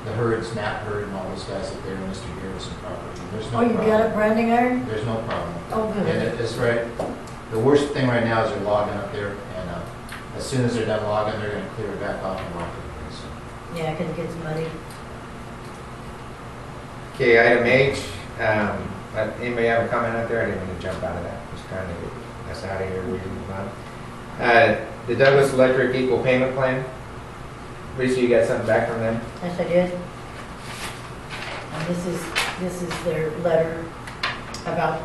the herds, Nat Herd and all those guys up there in Mr. Garrison property. There's no Oh, you problem. got it, branding iron? There's no problem. Oh, good. And it's right, the worst thing right now is they're logging up there, and as soon as they're done logging, they're gonna clear it back off and walk it. So, Yeah, because it gets muddy. Okay, item H. Anybody have a comment out there? I didn't mean to jump out of that. Just trying to get us out of here. We move on. The Douglas Electric Equal Payment Plan. Lisa, you got something back from them? Yes, I did. And this is their letter about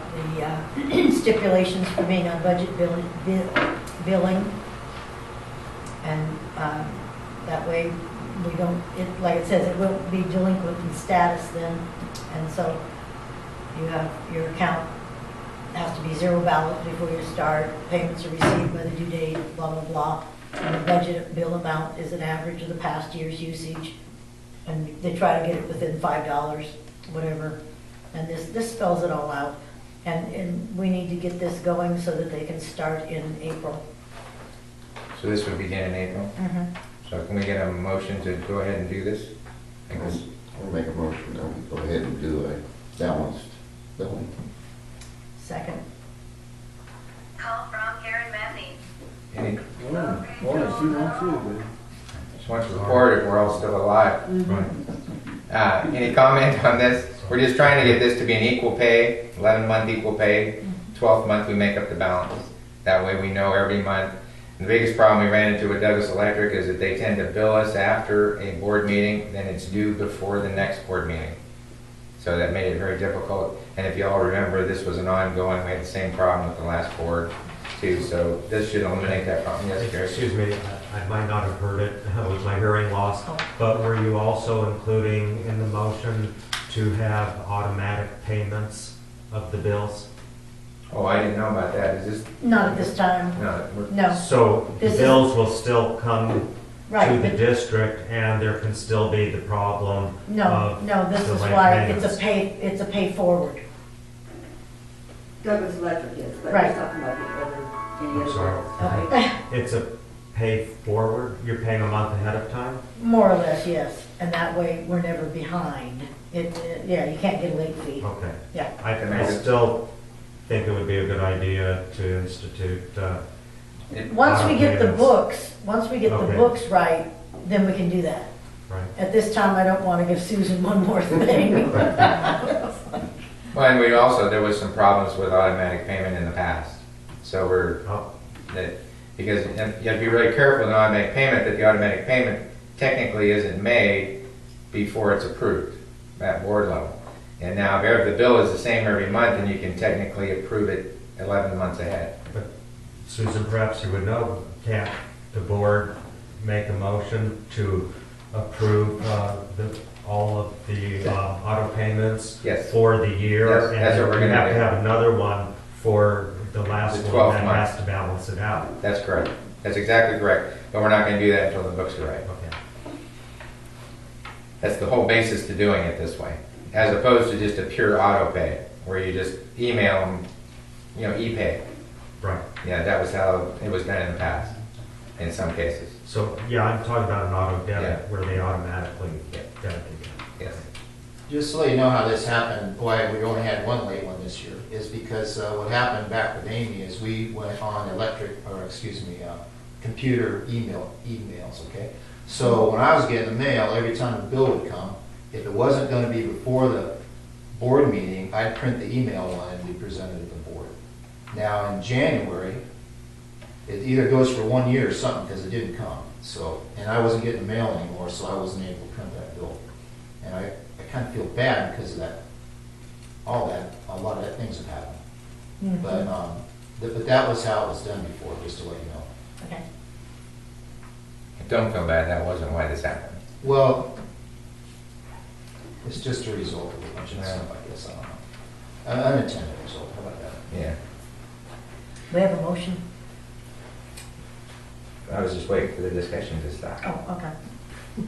the stipulations for being on budget billing. And that way we don't, like it says, it won't be delinquent in status then. And so you have, your account has to be zero balance before you start. Payments are received by the due date, blah, blah, blah. And the budget bill amount is an average of the past year's usage. And they try to get it within $5, whatever. And this spells it all out. And we need to get this going so that they can start in April. So this would begin in April. So can we get a motion to go ahead and do this? I guess. I'll make a motion to go ahead and do a balanced billing. Second. Call from Karen Matney. Any, just want to report if we're all still alive. Any comment on this? We're just trying to get this to be an equal pay, 11-month equal pay. 12th month we make up the balance. That way we know every month. And the biggest problem we ran into with Douglas Electric is that they tend to bill us after a board meeting, then it's due before the next board meeting. So that made it very difficult. And if you all remember, this was an ongoing, we had the same problem with the last board too. So this should eliminate that problem. Yes, Gary? Excuse me, I might not have heard it with my hearing loss, but were you also including in the motion to have automatic payments of the bills? Oh, I didn't know about that. Is this? Not at this time. No. So the This is- bills will still come to Right. the district, and there can still be the problem No, of no, this the is late why payments. it's a pay forward. Douglas Electric, yes, but Right. he's talking about the other, any I'm other. sorry. Okay. It's a pay forward. You're paying a month ahead of time. More or less, yes. And that way we're never behind. Yeah, you can't get a late fee. Okay. Yeah. I still think it would be a good idea to institute. Once we get the payments. books right, then we can do that. Right. At this time, I don't want to give Susan one more thing. Well, and we also, there was some problems with automatic payment in the past. So because you have to be really careful with automatic payment, that the automatic payment technically isn't made before it's approved at board level. And now if the bill is the same every month, then you can technically approve it 11 months ahead. But Susan, perhaps you would know, can't the board make a motion to approve all of the auto payments Yes. for the year? Yes, that's what we're And you gonna have do. to have another one for the last The one 12th that month. has to balance it out. That's correct. That's exactly correct. But we're not going to do that until the books are right. Okay. That's the whole basis to doing it this way, as opposed to just a pure auto pay, where you just email them, e-pay. Right. Yeah, that was how it was done in the past, in some cases. So, yeah, I'm talking about an auto debit Yeah. where they automatically debit it. Yes. just to let you know how this happened, why we only had one late one this year, is because what happened back with Amy is we went on computer emails, okay? So when I was getting the mail, every time the bill would come, if it wasn't going to be before the board meeting, I'd print the email one and we presented it to the board. Now in January, it either goes for 1 year or something because it didn't come. So, and I wasn't getting the mail anymore, so I wasn't able to print that bill. And I kind of feel bad because of that, a lot of that things have happened. Mhm. But that was how it was done before, just to let you know. Okay. Don't feel bad, that wasn't why this happened. Well, it's just a result of a bunch of stuff, I guess, I don't know. An unintended result, how about that? Yeah. We have a motion? I was just waiting for the discussion to stop. Oh, okay.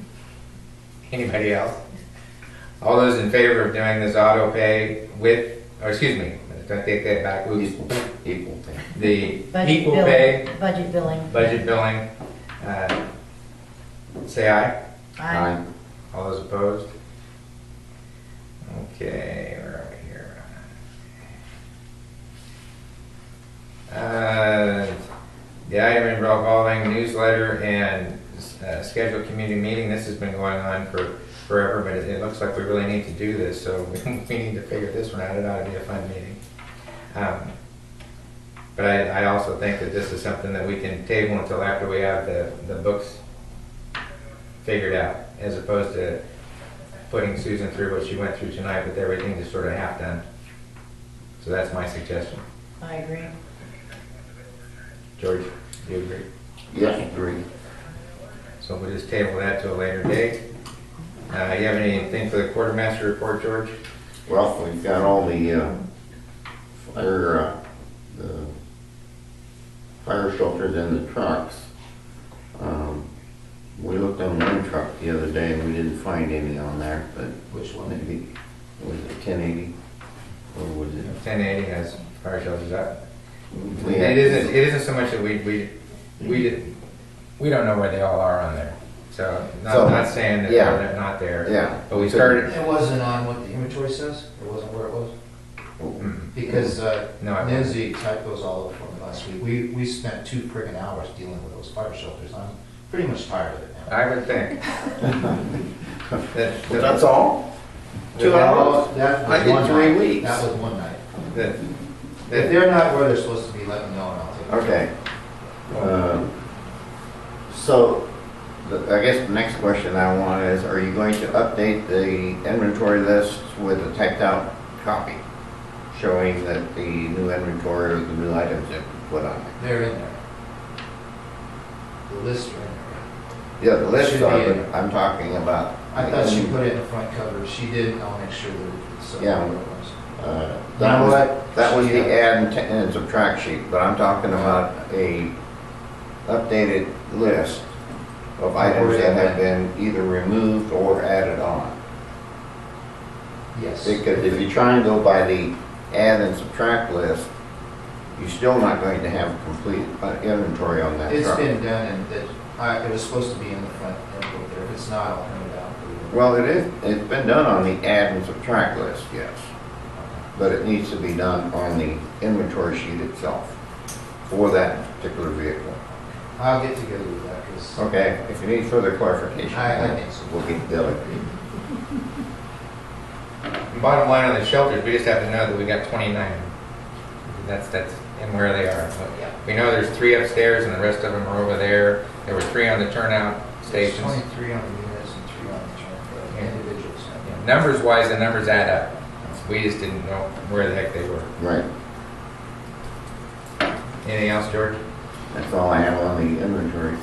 Anybody else? All those in favor of doing this auto pay with, or excuse me, don't take that back, oops. Equal pay. The Budget equal billing. pay, Budget billing. budget billing, say aye. Aye. All those opposed? Okay, where are we here? The item involving newsletter and scheduled community meeting, this has been going on for forever, but it looks like we really need to do this, so we need to figure this one out. It ought to be a fun meeting. But I also think that this is something that we can table until after we have the books figured out, as opposed to putting Susan through what she went through tonight with everything just sort of half done. So that's my suggestion. I agree. George, do you agree? Yes, agree. So we'll just table that to a later date. You have anything for the quartermaster report, George? Well, we've got all the fire shelters in the trucks. We looked on one truck the other day and we didn't find any on there, but Which one? maybe, was it 1080? Or was it? 1080 has fire shelters up. We It isn't so much that we don't know where they all are on there. So not saying that yeah. they're not there. Yeah. But we started. It wasn't on what the inventory says? It wasn't where it was? Because No, I Nancy typed those all up for me last week. We spent 2 friggin' hours dealing with those fire shelters. I'm pretty much tired of it now. I would think. That's all? 2 hours? That I was did one 3 night. weeks. That was one night. that- If they're not where they're supposed to be, let me know and I'll take them. Okay. So, I guess the next question I want is, are you going to update the inventory list with a typed out copy showing that the new inventory or the new items have been put on there? They're in there. The lists are in there. Yeah, the list Should are, be in but I'm talking about. I thought she put it in the front cover. She didn't. I'll make sure that it's. Yeah. What it was. That You know was, what? that was She, the add and subtract sheet, but I'm talking about a updated list of items that have been either removed or added on. Yes. Because if you try and go by the add and subtract list, you're still not going to have complete inventory on that It's truck. been done and it was supposed to be in the front envelope there. If it's not, I'll print it out. Well, it's been done on the add and subtract list, yes. But it needs to be done on the inventory sheet itself for that particular vehicle. I'll get together with that because. Okay, if you need further clarification, I think so. we'll get together. Bottom line on the shelters, we just have to know that we got 29. That's and where they are. Yeah. We know there's 3 upstairs and the rest of them are over there. There were 3 on the turnout There's stations. 23 on the units and 3 on the individuals. Yeah, numbers wise, the numbers add up. We just didn't know where the heck they were. Right, Anything else, George? that's all I have on the inventory.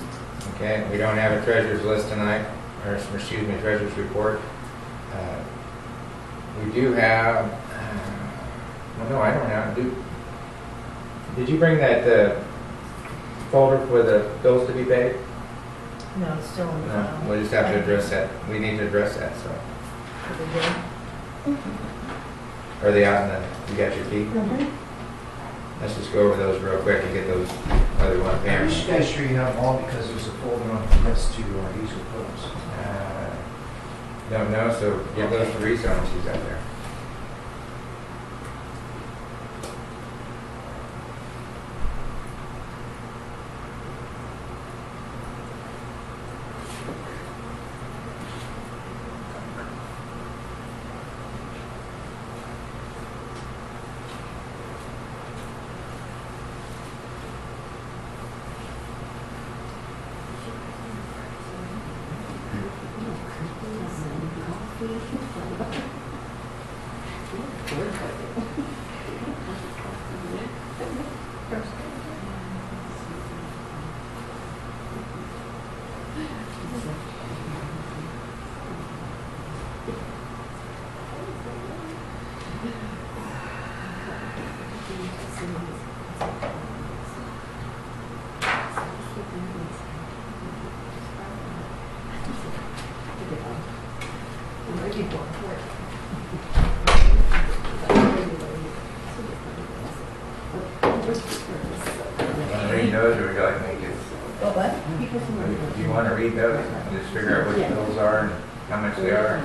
Okay, we don't have a treasurer's list tonight, or excuse me, treasurer's report. We do have, well, no, I don't have, did you bring that folder for the bills to be paid? No, it's still in the No, file. we'll just have to address that. We need to address that, so. Are we good? Are they out in the, you got your key? Mhm. Let's just go over those real quick and get those, whether we want to pay Are them. you guys sure you have them all because there's a folder on the list to use with those? Don't know, so give those to Risa when she's out there. Want to read those, or would you like me to? What? Do you want to read those? Just figure out which bills are. how much they are?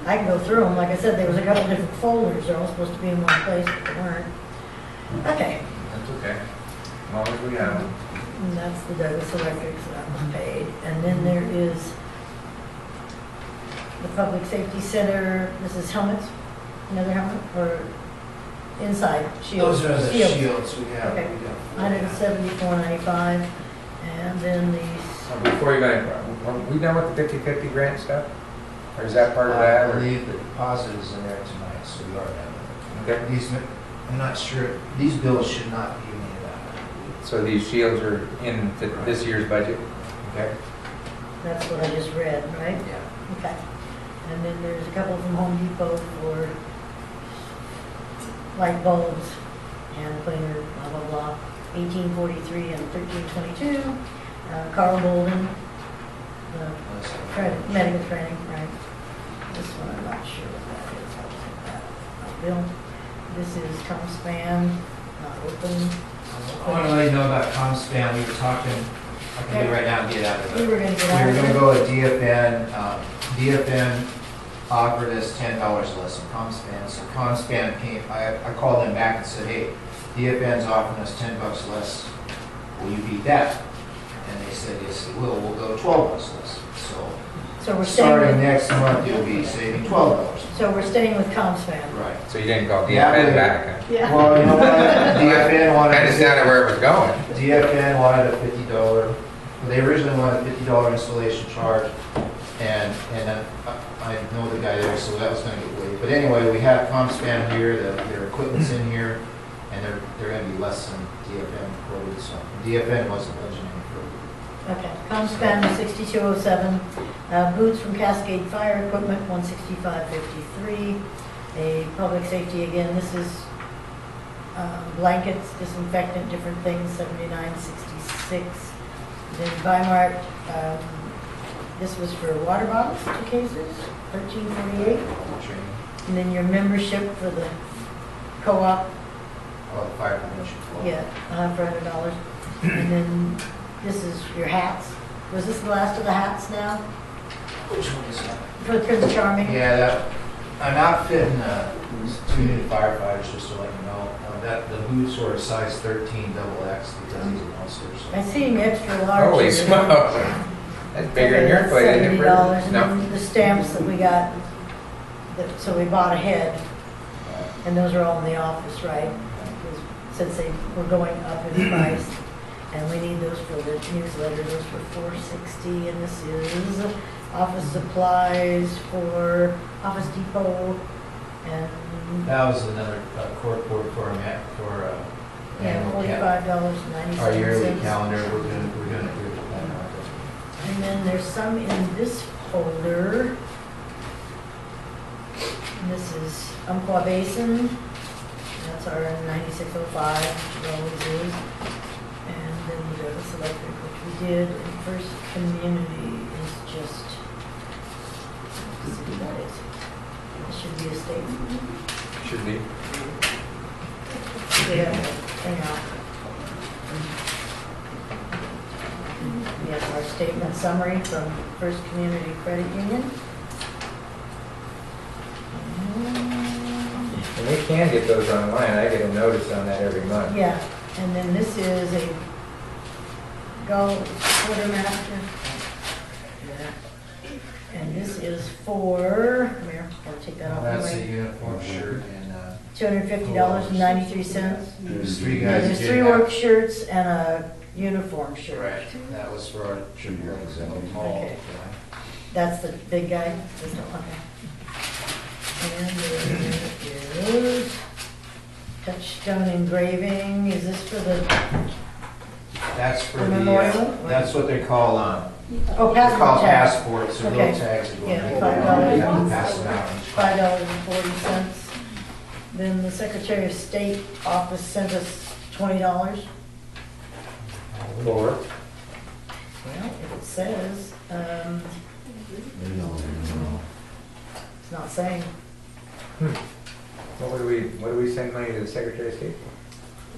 I can go through them. Like I said, there was a couple different folders. They're all supposed to be in one place, but they weren't. Okay. That's okay, as long as we have them. And that's the Douglas Electric, so that was paid. And then there is the Public Safety Center. This is helmets, another helmet, or inside shields? Those are the shields we have. Okay. We have- $174.95. And then these, Before you go, are we done with the 50/50 grant stuff? Or is that part of I that? or- believe the deposit is in there tonight, so we are done with Okay, it. These, I'm not sure, these bills should not be any of that. so these shields are in this year's budget? Okay. that's what I just read, right? Yeah. Okay. And then there's a couple from Home Depot for light bulbs and cleaner, blah, blah, blah. 1843 and 1322. Carl Bolden, medical training, right? This one, I'm not sure what that is. I'll take that. Bill, this is ComSpan, not open. I want to let you know about ComSpan. We were talking, I can do it right now and get out of it. We were gonna get We out were of gonna it. go with DFN. DFN offered us $10 less than ComSpan. So ComSpan came, I called them back and said, hey, DFN's offering us $10 less. Will you beat that? And they said, yes, it will. We'll go $12 less. So we're Starting staying with, next month, you'll be saving $12. so we're staying with ComSpan. Right. So you didn't call Yeah, DFN but- back? Huh? Yeah. Well, you know what? DFN wanted. I just sounded where it was going. DFN wanted a $50, they originally wanted a $50 installation charge, and then I know the guy there, so that was gonna get waived. But anyway, we have ComSpan here, their equipment's in here, and they're gonna be less than DFN quoted, so DFN wasn't budgeting for. Okay, ComSpan was 6207, boots from Cascade Fire Equipment, 165.53. A public safety, again, this is blankets, disinfectant, different things, 79.66. Then Weimar, this was for water bottles, 2 cases, 13.48. Training, And then your membership for the co-op, the fire prevention. yeah, for $100. And then this is your hats. Was this the last of the hats now? Which one is that? For Prince Charming? Yeah, that, I'm outfitting 2 new firefighters, just to let you know. The boots were a size 13 double X because he's an officer, so. I see him extra large. Holy here. smokes. That's bigger than your foot, isn't it? Bert? $70, and No. then the stamps that we got, so we bought ahead, and those are all in the office, right? Because since they were going up in price, and we need those for the newsletter, those were $460, and this is office supplies for Office Depot, and, That was another court board for yeah, annual cal- $45.97. our yearly calendar. We're gonna do that. And then there's some in this folder. And this is Umpqua Basin. That's our 9605, which it always is. And then the Douglas Electric, which we did. And First Community is just, let's see what that is. This should be a statement. Should be. We have a thing out. We have our statement summary from First Community Credit Union. And we can get those online. I get a notice on that every month. Yeah, and then this is a gold quartermaster. Yeah. And this is for, come here, I'll take that off. That's a Wait. uniform shirt and, $250.93. there's 3 Yeah, guys. there's that 3 did work shirts and a uniform shirt. Right, that was for our tribute legs in the hall. Okay. That's the big guy? This one, okay. And there is Touchstone engraving. Is this for the, That's for The the, memorial? that's what they call, oh, they're called passport tag, passports, they're Okay. little tags. that go Yeah, in. $5. You have to pass them out. $5.40. Then the Secretary of State office sent us $20. Or, Well, if it says, it's not saying. what do we send money to the Secretary of State?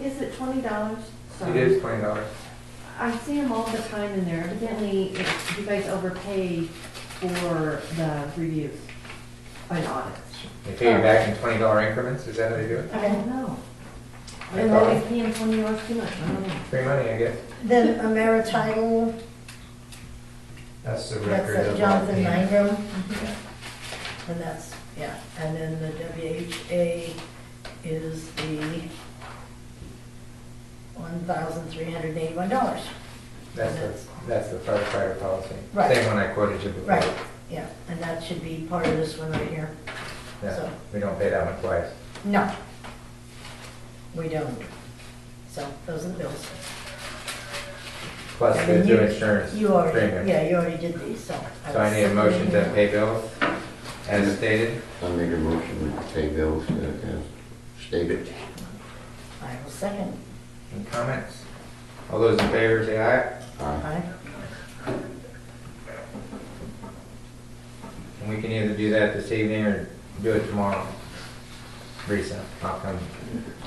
Is it $20? It is $20. I see them all the time in there. Evidently, if you guys overpay for the reviews and audits? They pay you back in $20 increments, is that how they do it? I don't know. I I'm thought- always paying $20 too much, I don't know. Free money, I guess. Then a marital, That's the that's record at of. Jonathan payment. Mangrum. And that's, yeah, and then the WHA is the $1,381. That's the firefighter policy. Right. Same one I quoted you before. Right, yeah, and that should be part of this one right here. Yeah, So- we don't pay that one twice. No, we don't. So those are the bills. Plus I the mean, two insurance You already, premiums. yeah, you already did these, so. So I need a motion to pay bills as stated. I make a motion to pay bills as stated. I will second. Any comments? All those in favor say aye. Aye. Aye. And we can either do that this evening or do it tomorrow. Teresa, I'll come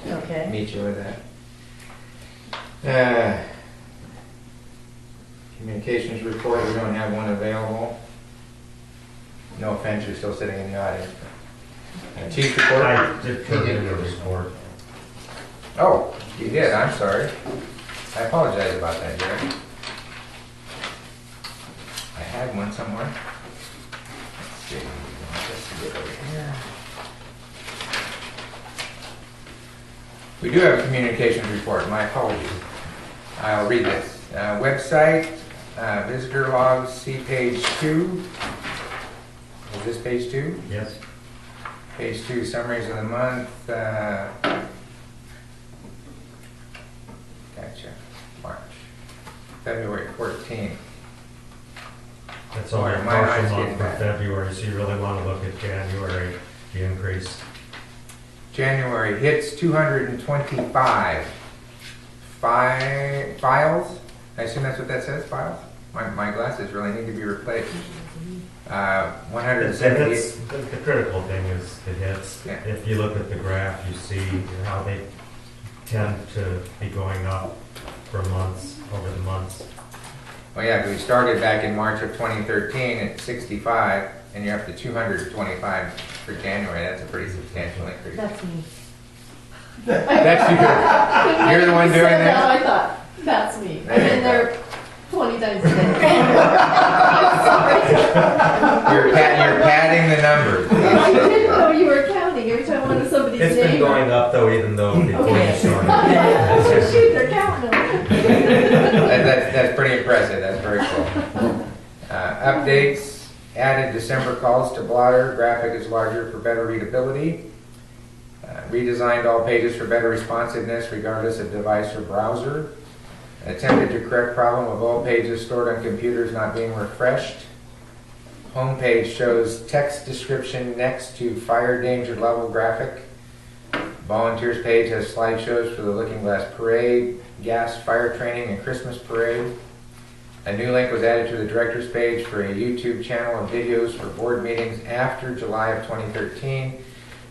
Okay. meet you with that. Communications report, we don't have one available. No offense, you're still sitting in the audience. Chief report? I did put in a report. Oh, you did, I'm sorry. I apologize about that, Jerry. I had one somewhere. Let's see. Let's get over here. We do have a communications report, my apologies. I'll read this. Website, visitor logs, see page 2. Is this page 2? Yes. Page 2, summaries of the month. Gotcha. March. February 14th. It's only a My eyes partial getting month for bad. February, so you really want to look at January, the increase. January hits 225. Files? I assume that's what that says, files? My glasses really need to be replaced. It 178. hits, the critical thing is it hits. Yeah. If you look at the graph, you see how they tend to be going up for months, over the months. Well, yeah, 'cause we started back in March of 2013 at 65, and you're up to 225 for January. That's a pretty substantial increase. That's me. That's you. You're the one doing Said that, that? I thought, that's me. There I've you been go. there 20 times a day. You're padding the numbers. I didn't know you were counting every time I wanted somebody's name. It's been going up though, even though before you Okay. started. Oh, shoot, they're counting them. That's pretty impressive. That's very cool. Updates, added December calls to blotter. Graphic is larger for better readability. Redesigned all pages for better responsiveness regardless of device or browser. Attempted to correct problem of all pages stored on computers not being refreshed. Homepage shows text description next to fire danger level graphic. Volunteers page has slideshows for the Lookingglass Parade, gas fire training, and Christmas parade. A new link was added to the director's page for a YouTube channel of videos for board meetings after July of 2013.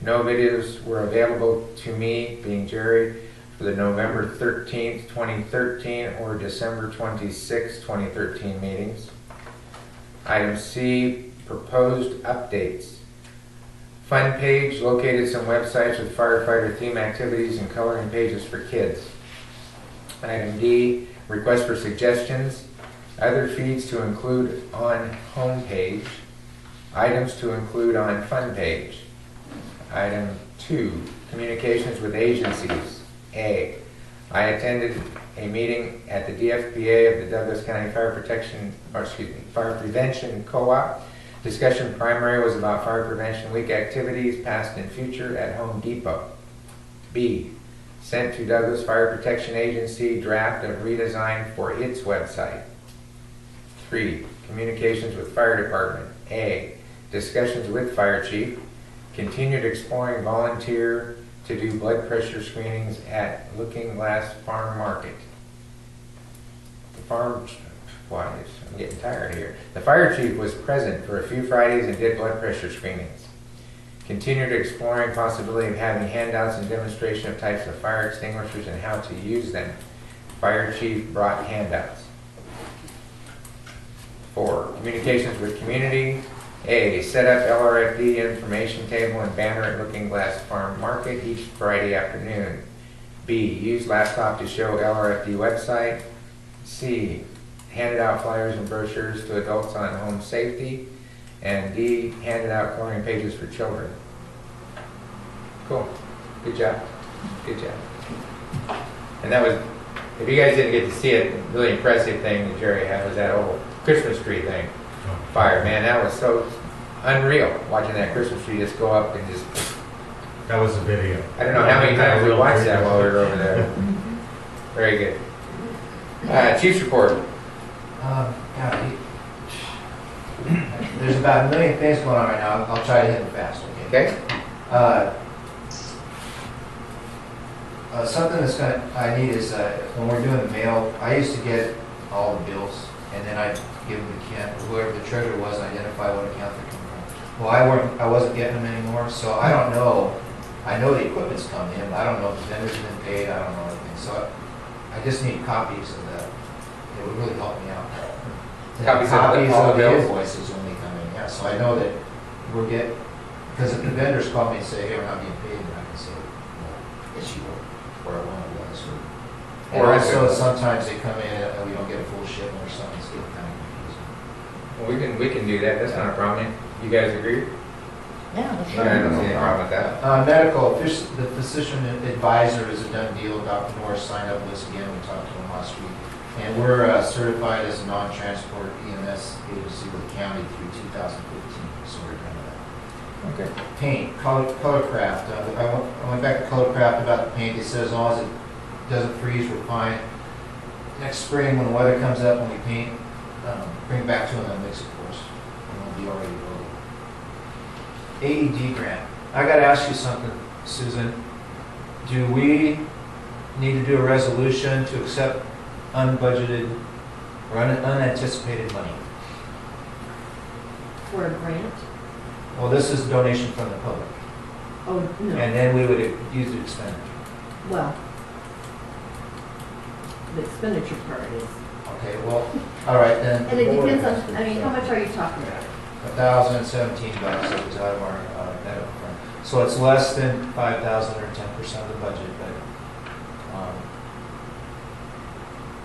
No videos were available to me, being Jerry, for the November 13th, 2013 or December 26th, 2013 meetings. Item C, proposed updates. Fun page located some websites with firefighter theme activities and coloring pages for kids. Item D, request for suggestions. Other feeds to include on home page. Items to include on fun page. Item 2, communications with agencies. A, I attended a meeting at the DFPA of the Douglas County Fire Prevention Co-op. Discussion primary was about Fire Prevention Week activities, past and future, at Home Depot. B, sent to Douglas Fire Protection Agency draft of redesign for its website. 3, communications with Fire Department. A, discussions with Fire Chief. Continued exploring volunteer to do blood pressure screenings at Lookingglass Farm Market. The farm, I'm getting tired here. The fire chief was present for a few Fridays and did blood pressure screenings. Continued exploring possibility of having handouts and demonstration of types of fire extinguishers and how to use them. Fire chief brought handouts. 4, communications with community. A, set up LRFD information table and banner at Lookingglass Farm Market each Friday afternoon. B, use laptop to show LRFD website. C, handed out flyers and brochures to adults on home safety. And D, handed out coloring pages for children. Cool. Good job. Good job. And that was, if you guys didn't get to see it, really impressive thing that Jerry had was that old Christmas tree thing. Fire, man, that was so unreal, watching that Christmas tree just go up and just, That was a video. I don't know how many times we watched that while we were over there. Very good. Chief's report. Yeah, there's about a million things going on right now. I'll try to hit them fast, okay? Okay? Something I need is when we're doing the mail, I used to get all the bills and then I'd give them to Kent, or whoever the treasurer was, and identify what account they're coming from. Well, I wasn't getting them anymore, so I don't know. I know the equipment's come in, but I don't know if the vendor's been paid, I don't know anything. So I just need copies of that. It would really help me out. Copies of all the the bills? invoices when they come in, yeah. So I know that we're getting, because if the vendors call me and say, hey, we're not being paid, then I can say, well, yes, you were, where I wanted was. And Or also, sometimes they come in and we don't get a full shipment or something, it's getting kind of confusing. Well, we can do that, that's not a problem. You guys agree? Yeah, that's Yeah, I don't see any right. problem with that. Medical, the physician advisor is a done deal. Dr. Norris signed up with us again. We talked to him last week. And we're certified as a non-transport EMS agency with the county through 2015. So we're doing that. Okay. Paint, Colorcraft. I went back to Colorcraft about the paint. They said as long as it doesn't freeze, we're fine. Next spring, when the weather comes up, when we paint, bring it back to them and mix it for us. And we'll be already loaded. AED grant. I got to ask you something, Susan. Do we need to do a resolution to accept unbudgeted or unanticipated money? For a grant? Well, this is a donation from the public, Oh, no. and then we would use the expenditure. Well, the expenditure part is. Okay, well, all right then. And it depends on, I mean, how much are you talking about? $1,017 that was out of our net up front. So it's less than 5,000 or 10% of the budget, but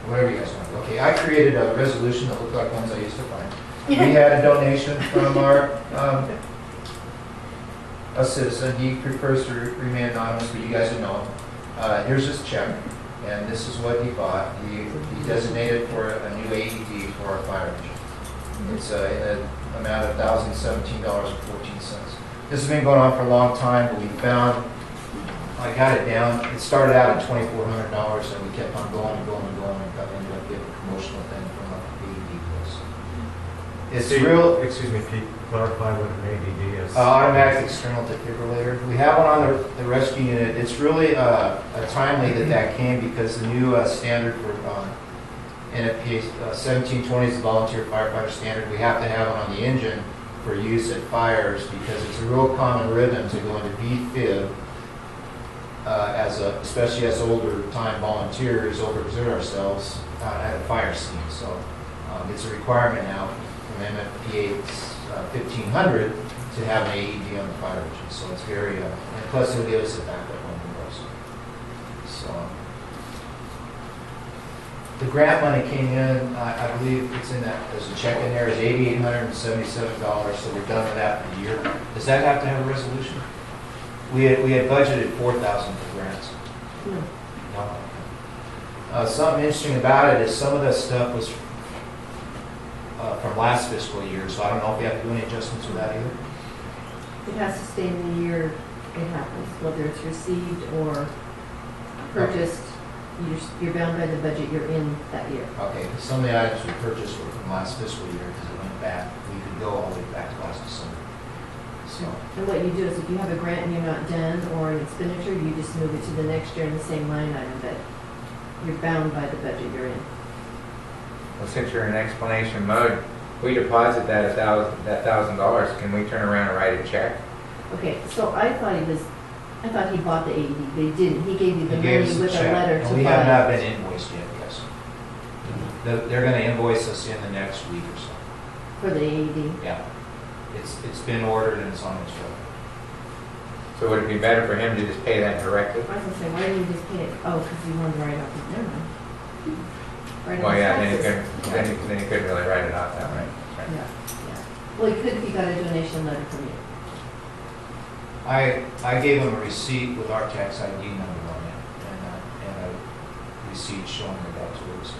whatever you guys want. Okay, I created a resolution that looked like ones I used to find. We had a donation from our a citizen. He prefers to remain anonymous, but you guys will know him. Here's his check, and this is what he bought. He designated for a new AED for our fire engine. It's in the amount of $1,017.14. This has been going on for a long time, but we found, I got it down, it started out at $2,400 and we kept on going and going and going and ended up getting a promotional thing from our AED list. It's real, Excuse me, can you clarify what an ADD is? automatic external defibrillator. We have one on the rescue unit. It's really timely that came because the new standard for NFPA 1720 is the volunteer firefighter standard. We have to have it on the engine for use at fires because it's a real common rhythm to go into VFib especially as older time volunteers overexert ourselves at a fire scene. So it's a requirement now from NFPA 1500 to have an AED on the fire engine. So it's very, and plus it'll give us a backup on the rest. So the grant money came in, I believe it's in that, there's a check in there, is $877, so we're done with that for the year. Does that have to have a resolution? We had budgeted $4,000 for grants. No. No. Something interesting about it is some of that stuff was from last fiscal year, so I don't know if we have to do any adjustments with that either. It has to stay in the year it happens, whether it's received or purchased. You're bound by the budget you're in that year. Okay, some of the items we purchased were from last fiscal year because it went back, we could go all the way back to last December. So, And what you do is if you have a grant and you're not done or an expenditure, you just move it to the next year in the same line item, but you're bound by the budget you're in. Well, since you're in explanation mode, we deposit that $1,000, can we turn around and write a check? Okay, so I thought he bought the AED, but he didn't. He gave you the he gave money us with a check, letter and to we have not buy. been invoiced yet, yes. They're going to invoice us in the next week or so. For the AED. Yeah. It's been ordered and it's on its way. So would it be better for him to just pay that directly? I was gonna say, why didn't you just pay it? Oh, because you wanted to write off his, never mind. Write off Well, his yeah, then he taxes. couldn't, then he couldn't really write it off that way. Right. Yeah, yeah. Well, he could if he got a donation letter from you. I gave him a receipt with our tax ID number on it and a receipt showing that that's what it was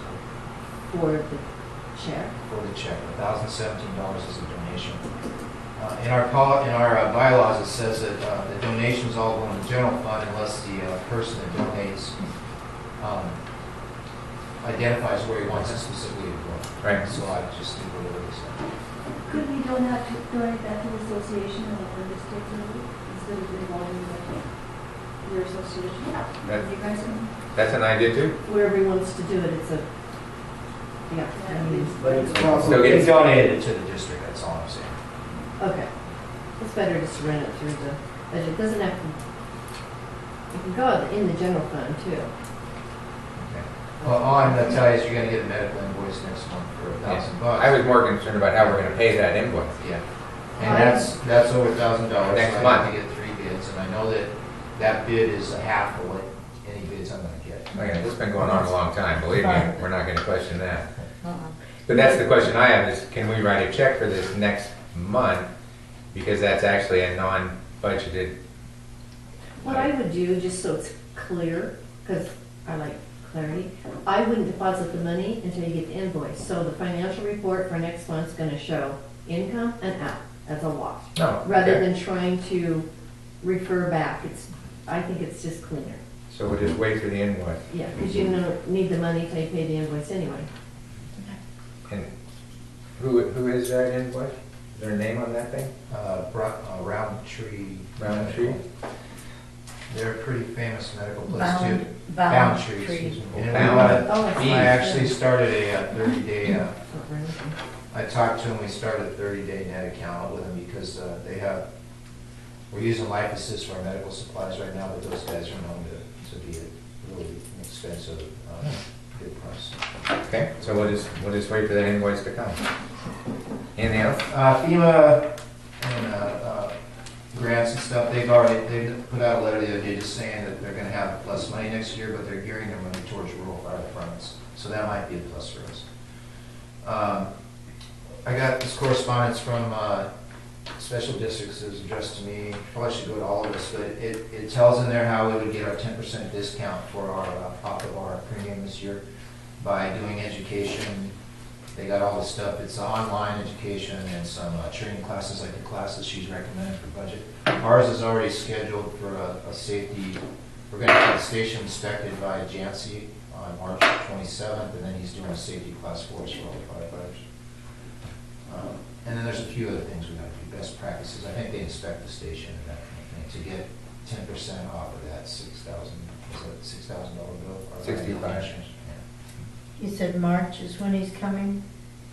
For the check. for the check. $1,017 is a donation. In our bylaws, it says that the donations all go in the general fund unless the person that donates identifies where he wants it specifically to go. Right. So I just do whatever it is. Could we donate that to the association and let them just take it over instead of involving your association? That- You guys can, That's an idea too. Wherever he wants to do it, it's a, yeah, I mean, But it's Still possible, get- He donated it to the district, that's all I'm saying. okay. It's better just to run it through the budget. It doesn't have to, it can go in the general fund too. Okay. Well, all I'm gonna tell you is you're gonna get a medical invoice next month for $1,000. I was more concerned about how we're gonna pay that invoice. Yeah, and that's over $1,000. Next so I month. have to get 3 bids, and I know that that bid is a half of what any bids I'm gonna get. Okay, this has been going on a long time, believe me, we're not gonna question that. Uh-uh. But that's the question I have is, can we write a check for this next month? Because that's actually a non-budgeted. What I would do, just so it's clear, because I like clarity, I wouldn't deposit the money until you get the invoice. So the financial report for next month's gonna show income and out as a wash. No. Rather okay. than trying to refer back, I think it's just cleaner. So we'll just wait for the invoice. Yeah, because you don't need the money till you pay the invoice anyway. And who is that invoice? Is there a name on that thing? Roundtree. Roundtree? They're a pretty famous medical place too. Boundtree. Excuse me. And Bound. Oh, I I see. actually started a 30-day, Oh, really? I talked to them, we started a 30-day net account with them because we're using Life Assist for our medical supplies right now, but those guys are known to be a really expensive, good price. Okay, so we'll just wait for that invoice to come. Anything else? FEMA and grants and stuff, they put out a letter the other day just saying that they're gonna have less money next year, but they're gearing their money towards rural fire departments. So that might be a plus for us. I got this correspondence from special districts that was addressed to me. Probably should go to all of this, but it tells in there how we would get our 10% discount for our off of our premium this year by doing education. They got all the stuff. It's online education and some training classes, like the classes she's recommended for budget. Ours is already scheduled for a safety. We're going to have the station inspected by Jancy on March 27th, and then he's doing a safety class for us for all the firefighters. And then there's a few other things we got to do, best practices. I think they inspect the station and that kind of thing to get 10% off of that $6,000 bill. or 65. Yeah. You said March is when he's coming?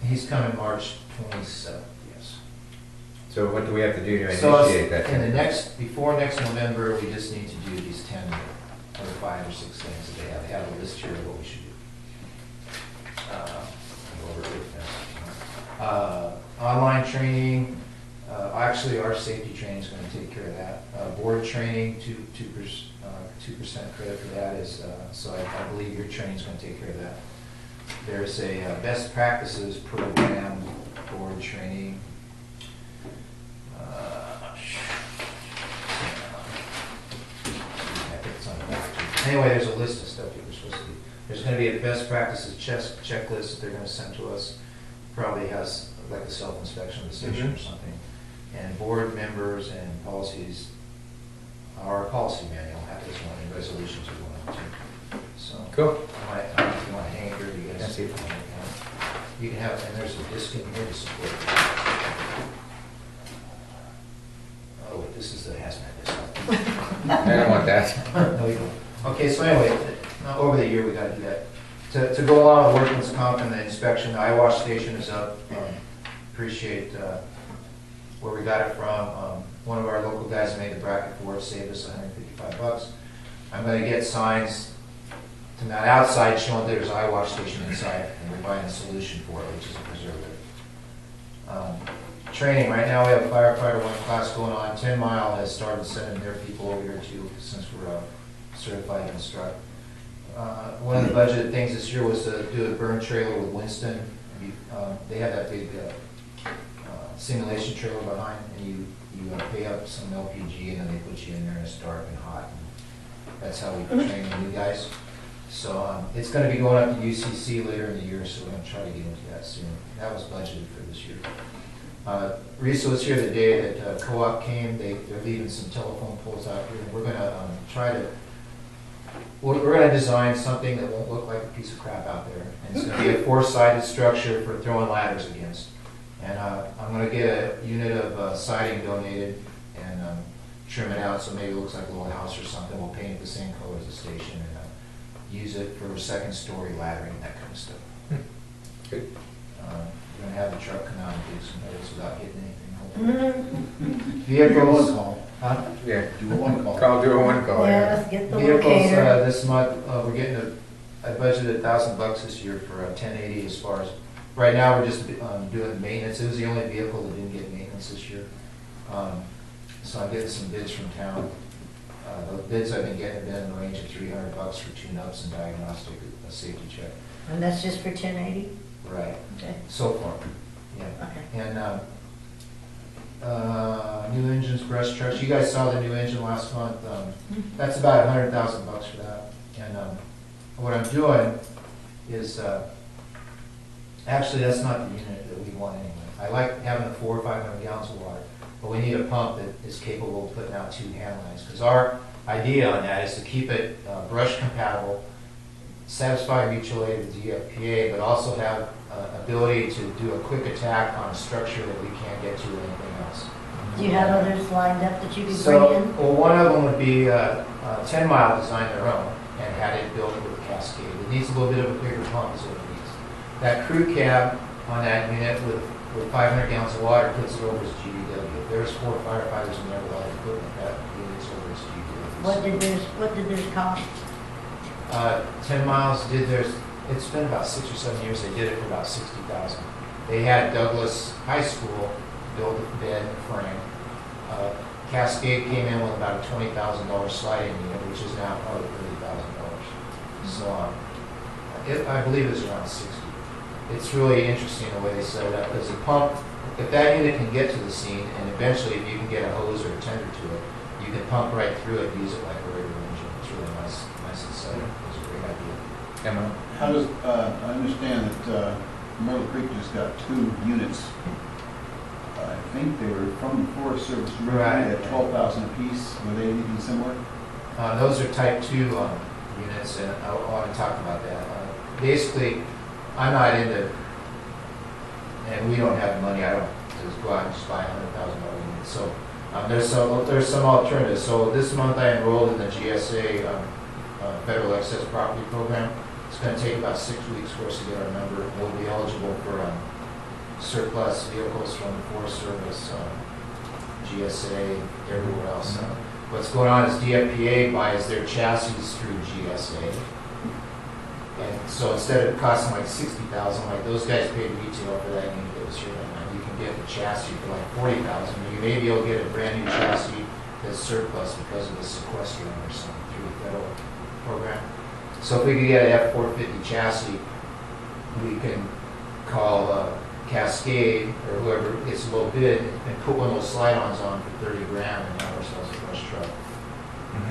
He's coming March 27th, yes. So what do we have to do to So initiate that? in the before next November, we just need to do these 10 or 5 or 6 things that they have. They have a list here of what we should do. Go over it really fast. Online training, actually our safety training is going to take care of that. Board training, 2% credit for that is, so I believe your training is going to take care of that. There's a best practices program, board training. I think it's on the back. Anyway, there's a list of stuff that we're supposed to do. There's going to be a best practices checklist that they're going to send to us. Probably has like a self-inspection of the station or something. And board members and policies, our policy manual, after this one, and resolutions are going to. So. Cool. I don't know if you want to hang it here, you guys. That's it. You can have, and there's a disc in here to support it. Oh, wait, this is the hazmat disc. I don't want that. No, you don't. Okay, so anyway, over the year, we gotta do that. To go along with workman's comp and the inspection, the eye wash station is up. Appreciate where we got it from. One of our local guys made the bracket for it, saved us $155. I'm gonna get signs to mount outside showing there's an eye wash station inside, and we're buying a solution for it, which is a preservative. Training, right now we have firefighter 1 class going on. 10 Mile has started sending their people over here too, since we're certified to instruct. One of the budgeted things this year was to do a burn trailer with Winston. They have that big simulation trailer behind, and you pay up some LPG, and then they put you in there and it's dark and hot. And that's how we train the new guys. So it's going to be going up to UCC later in the year, so we're going to try to get into that soon. That was budgeted for this year. Risa was here the day that co-op came. They're leaving some telephone poles out here. And we're going to we're going to design something that won't look like a piece of crap out there. And it's going to be a 4-sided structure for throwing ladders against. And I'm going to get a unit of siding donated and trim it out so maybe it looks like a little house or something. We'll paint it the same color as the station and use it for 2nd-story laddering, that kind of stuff. Good. We're going to have the truck come out and dig some holes without hitting anything. Vehicles. Huh? Yeah. Do a one call. Do a 1 call. Yeah, let's get the Vehicles locator. this month, we're getting I budgeted $1,000 this year for 1080 as far as, right now we're just doing maintenance. It was the only vehicle that didn't get maintenance this year. So I'm getting some bids from town. The bids I've been getting have been in the range of $300 for tune-ups and diagnostic, a safety check. And that's just for 1080? Right, Okay. so far, yeah. Okay. And new engines, brush trucks. You guys saw the new engine last month. That's about $100,000 for that. And what I'm doing is, actually, that's not the unit that we want anyway. I like having 400 or 500 gallons of water, but we need a pump that is capable of putting out 2 hand lines. Because our idea on that is to keep it brush compatible, satisfy mutual aid with DFPA, but also have ability to do a quick attack on a structure that we can't get to or anything else. Do you have others lined up that you could So, bring in? well, one of them would be 10 Mile designed their own and had it built with a Cascade. It needs a little bit of a bigger pump is what it needs. That crew cab on that unit with 500 gallons of water puts it over as GVW. If there's 4 firefighters in there with all the equipment, that unit's over as GVW. What did theirs cost? 10 Miles did theirs, it's been about 6 or 7 years, they did it for about $60,000. They had Douglas High School build the bed and frame. Cascade came in with about a $20,000 sliding unit, which is now probably $30,000. So I believe it's around 60. It's really interesting the way they set it up, because the pump, if that unit can get to the scene, and eventually if you can get a hose or a tender to it, you can pump right through it and use it like a regular engine. It's really nice and set up. It's a great idea. Emma? How does, I understand that Myrtle Creek just got 2 units. I think they were from the Forest Service, Right. at 12,000 apiece. Were they anything similar? Those are type 2 units, and I want to talk about that. Basically, I'm not into, and we don't have the money, I don't just go out and just buy $100,000 units. So there's some alternatives. So this month I enrolled in the GSA Federal Excess Property Program. It's going to take about 6 weeks for us to get our number. We'll be eligible for surplus vehicles from the Forest Service, GSA, everywhere else. What's going on is DFPA buys their chassis through GSA. And so instead of costing like $60,000, like those guys paid retail for that unit that was here right now, you can get the chassis for like $40,000. You may be able to get a brand new chassis that's surplus because of the sequestering or something through the federal program. So if we could get an F450 chassis, we can call Cascade or whoever gets a little bid and put one of those slide-ons on for 30 grand and have ourselves a brush truck and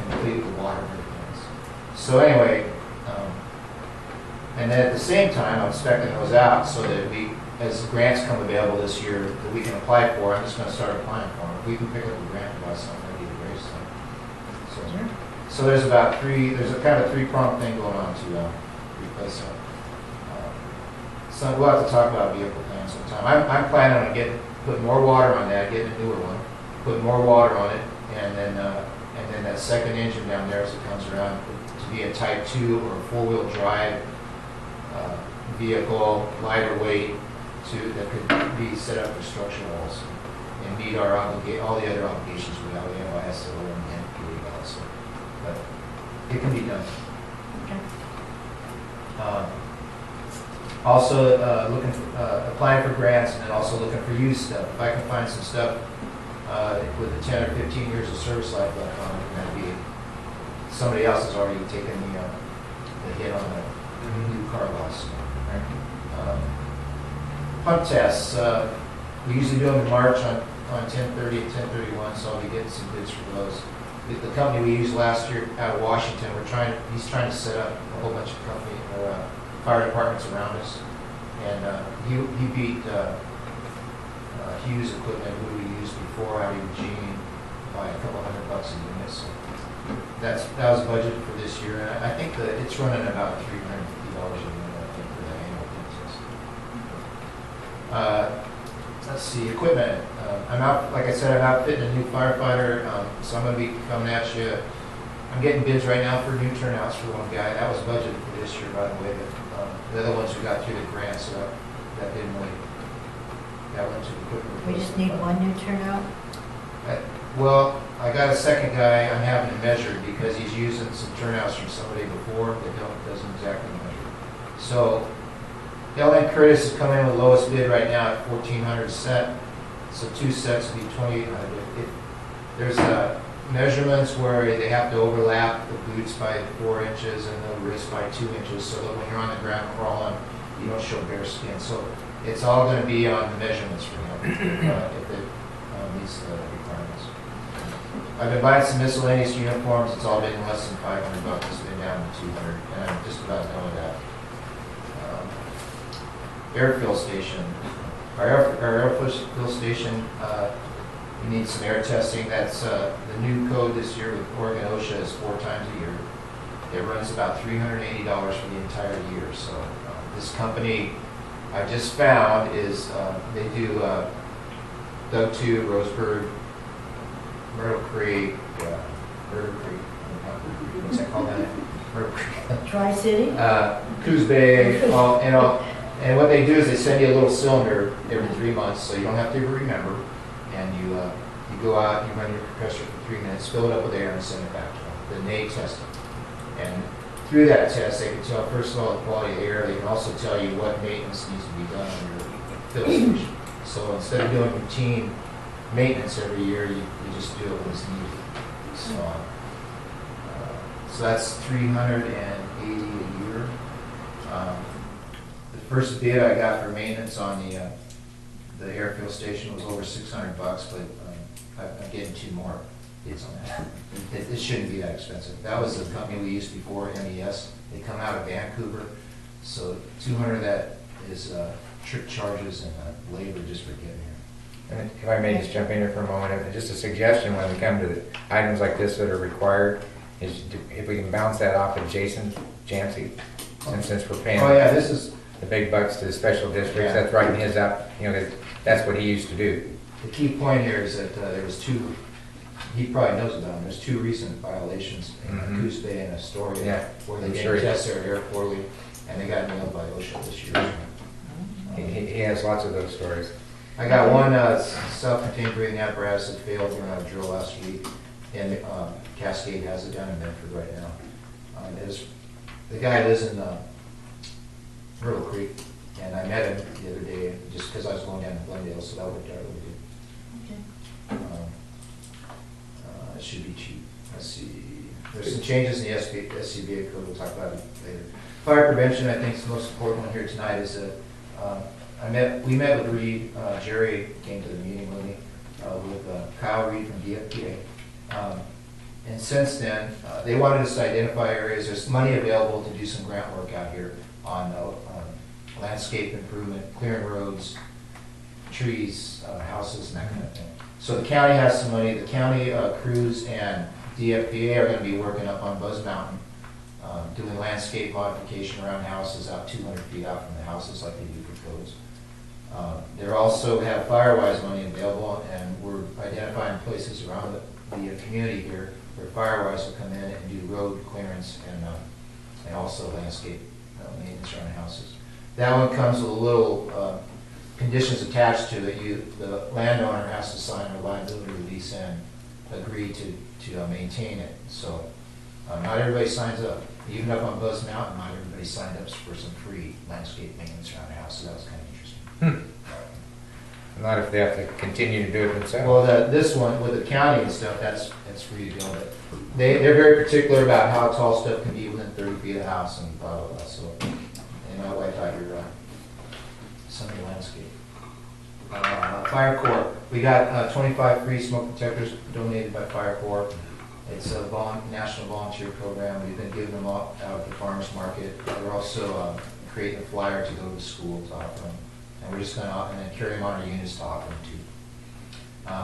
complete the water and everything else. So anyway, and then at the same time, I'm specking those out so that we, as the grants come available this year that we can apply for, I'm just going to start applying for them. If we can pick up a grant to buy something, that'd be the greatest thing. So there's about there's a kind of 3-pronged thing going on to replace them. So we'll have to talk about vehicle plans sometime. I'm planning on putting more water on that, getting a newer one, put more water on it, and then that second engine down there as it comes around to be a Type 2 or 4-wheel drive vehicle, lighter weight, that could be set up for structural walls and meet our all the other obligations we have. We have ISO and NPA also, but it can be done. Okay. Also, looking, applying for grants, and then also looking for used stuff. If I can find some stuff with the 10 or 15 years of service life left on it, that'd be, somebody else has already taken the hit on the new car loss. Pump tests, we usually do them in March on 10/30 and 10/31, so I'll be getting some bids for those. The company we used last year out of Washington, he's trying to set up a whole bunch of company or fire departments around us, and he beat Hughes Equipment, who we used before out of Eugene, by a couple $100 a unit. So that was budgeted for this year, and I think that it's running about $350 a unit, I think, for the annual test. Let's see, equipment. I'm out, like I said, I'm outfitting a new firefighter, so I'm going to be coming at you. I'm getting bids right now for new turnouts for one guy. That was budgeted for this year, by the way. The other ones we got through the grant, so that didn't really, that went to the equipment. We just need one new turnout? Well, I got a second guy I'm having to measure because he's using some turnouts from somebody before that doesn't exactly measure. So LN Curtis is coming in with the lowest bid right now at $1,400 a set. So 2 sets would be $2,800. There's measurements where they have to overlap the boots by 4 inches and the wrist by 2 inches, so that when you're on the ground crawling, you don't show bare skin. So it's all going to be on the measurements for him if it meets the requirements. I've been buying some miscellaneous uniforms. It's all been less than $500. It's been down to $200, and I'm just about done with that. Airfill station. Our airfill station, we need some air testing. That's the new code this year with Oregon OSHA is 4 times a year. It runs about $380 for the entire year. So this company I just found is they do Doug 2, Roseburg, Myrtle Creek, what's that called? Myrtle Creek. Tri-City? Coos Bay, and what they do is they send you a little cylinder every 3 months, so you don't have to ever remember. And you go out, you run your compressor for 3 minutes, fill it up with air, and send it back to them. Then they test it. And through that test, they can tell, first of all, the quality of the air. They can also tell you what maintenance needs to be done on your fill station. So instead of doing routine maintenance every year, you just do it when it's needed. So that's $380 a year. The first bid I got for maintenance on the airfield station was over $600, but I'm getting 2 more bids on that. It shouldn't be that expensive. That was the company we used before, MES. They come out of Vancouver, so $200 of that is trip charges and labor just for getting here. And if I may just jump in here for a moment, just a suggestion when we come to the items like this that are required is if we can bounce that off of Jason Jancy, since we're paying. Oh yeah, this is the big bucks to the special districts. Yeah. That's right in his up. That's what he used to do. the key point here is that there was 2. He probably knows about them. There's 2 recent violations in Coos Bay and Astoria, Yeah, where they I'm didn't sure test their air poorly, and they got nailed by OSHA this year. He has lots of those stories. I got one self-contained breathing apparatus that failed during our drill last week, and Cascade has it down in Medford right now. The guy lives in Myrtle Creek, and I met him the other day just because I was going down to Glendale, so that worked out really good. It should be cheap. Let's see. There's some changes in the SCBA code. We'll talk about it later. Fire prevention, I think, is the most important one here tonight. Is that we met with Reed. Jerry came to the meeting with me with Kyle Reed from DFPA. And since then, they wanted us to identify areas. There's money available to do some grant work out here on landscape improvement, clearing roads, trees, houses, and that kind of thing. So the county has some money. The county crews and DFPA are going to be working up on Buzz Mountain, doing landscape modification around houses out 200 feet out from the houses like they do for codes. They also have Firewise money available, and we're identifying places around the community here where Firewise will come in and do road clearance and also landscape maintenance around houses. That one comes with a little conditions attached to it. The landowner has to sign a liability release and agree to maintain it. So Not everybody signs up. Even up on Buzz Mountain, not everybody signed up for some free landscape maintenance around the house, so that was kind of interesting. Not if they have to continue to do it themselves. Well, this one with the county and stuff, that's free to go, but they're very particular about how tall stuff can be within 30 feet of the house and blah, blah, blah, so, and my wife out here, Sunday landscape. Fire Corps, we got 25 free smoke detectors donated by Fire Corps. It's a national volunteer program. We've been giving them out at the farmers market. We're also creating a flyer to go to school to offer them. And we're just going to and then carry them on our units to offer them too.